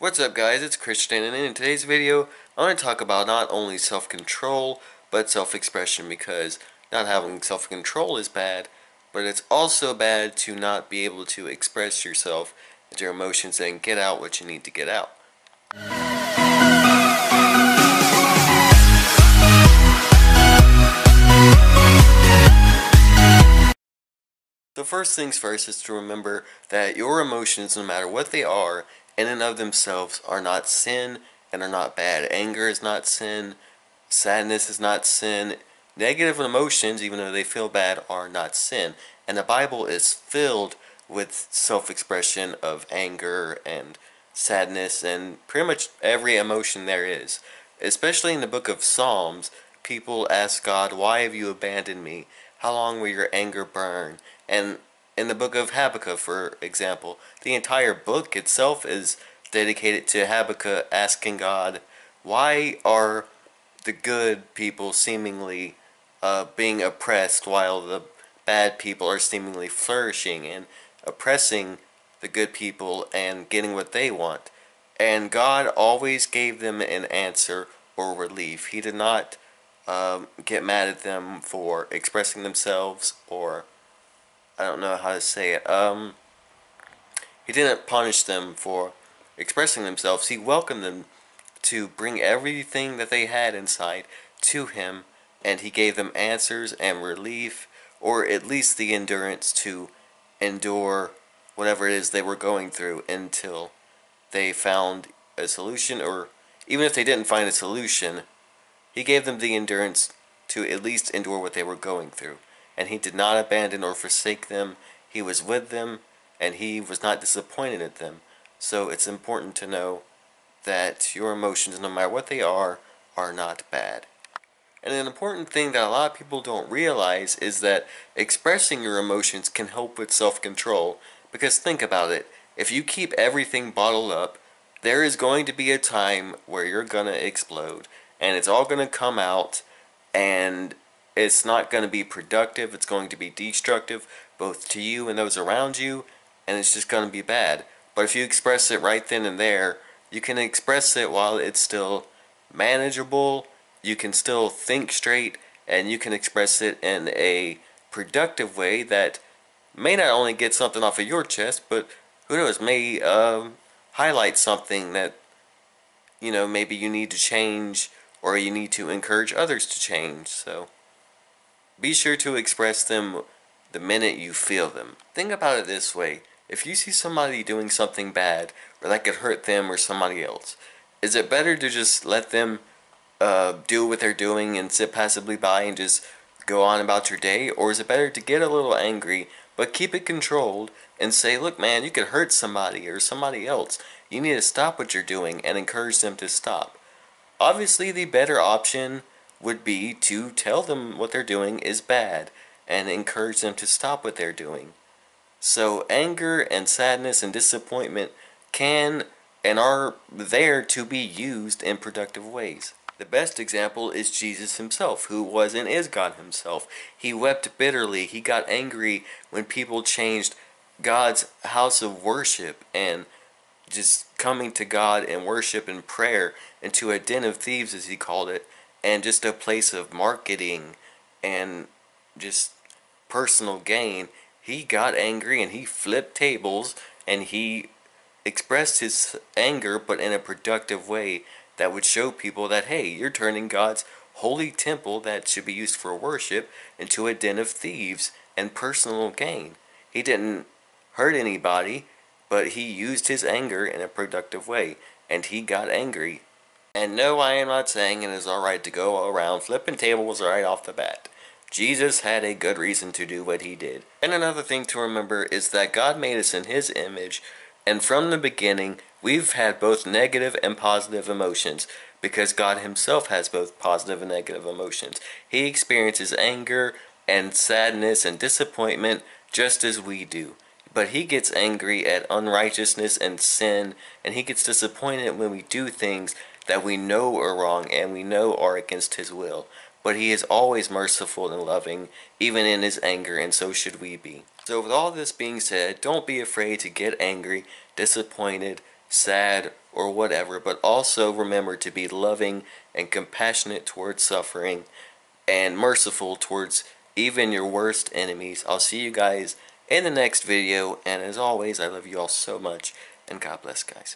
What's up guys, it's Christian, and in today's video I want to talk about not only self-control but self-expression, because not having self-control is bad, but it's also bad to not be able to express yourself and your emotions and get out what you need to get out. So first things first is to remember that your emotions, no matter what they are, in and of themselves are not sin and are not bad. Anger is not sin. Sadness is not sin. Negative emotions, even though they feel bad, are not sin. And the Bible is filled with self-expression of anger and sadness and pretty much every emotion there is. Especially in the book of Psalms, people ask God, "Why have you abandoned me? How long will your anger burn?" And in the book of Habakkuk, for example, the entire book itself is dedicated to Habakkuk asking God, why are the good people seemingly being oppressed while the bad people are seemingly flourishing and oppressing the good people and getting what they want? And God always gave them an answer or relief. He did not get mad at them for expressing themselves, or I don't know how to say it. He didn't punish them for expressing themselves. He welcomed them to bring everything that they had inside to him, and he gave them answers and relief, or at least the endurance to endure whatever it is they were going through until they found a solution. Or even if they didn't find a solution, he gave them the endurance to at least endure what they were going through. And he did not abandon or forsake them. He was with them, and he was not disappointed at them. So it's important to know that your emotions, no matter what they are not bad. And an important thing that a lot of people don't realize is that expressing your emotions can help with self-control. Because think about it, if you keep everything bottled up, there is going to be a time where you're gonna explode, and it's all gonna come out, and it's not going to be productive. It's going to be destructive, both to you and those around you, and it's just going to be bad. But if you express it right then and there, you can express it while it's still manageable, you can still think straight, and you can express it in a productive way that may not only get something off of your chest, but who knows, may highlight something that, you know, maybe you need to change, or you need to encourage others to change. So be sure to express them the minute you feel them. Think about it this way. If you see somebody doing something bad, or that could hurt them or somebody else, is it better to just let them do what they're doing and sit passively by and just go on about your day? Or is it better to get a little angry, but keep it controlled, and say, look man, you could hurt somebody or somebody else. You need to stop what you're doing, and encourage them to stop. Obviously, the better option would be to tell them what they're doing is bad and encourage them to stop what they're doing. So anger and sadness and disappointment can and are there to be used in productive ways. The best example is Jesus himself, who was and is God himself. He wept bitterly. He got angry when people changed God's house of worship and just coming to God in worship and prayer into a den of thieves, as he called it, and just a place of marketing and just personal gain. He got angry and he flipped tables, and he expressed his anger, but in a productive way that would show people that, hey, you're turning God's holy temple that should be used for worship into a den of thieves and personal gain. He didn't hurt anybody, but he used his anger in a productive way, and he got angry. And no, I am not saying it is alright to go around flipping tables right off the bat. Jesus had a good reason to do what he did. And another thing to remember is that God made us in his image, and from the beginning, we've had both negative and positive emotions, because God himself has both positive and negative emotions. He experiences anger and sadness and disappointment just as we do. But he gets angry at unrighteousness and sin, and he gets disappointed when we do things that we know are wrong and we know are against his will. But he is always merciful and loving, even in his anger, and so should we be. So with all this being said, don't be afraid to get angry, disappointed, sad, or whatever, but also remember to be loving and compassionate towards suffering and merciful towards even your worst enemies. I'll see you guys in the next video, and as always, I love you all so much, and God bless, guys.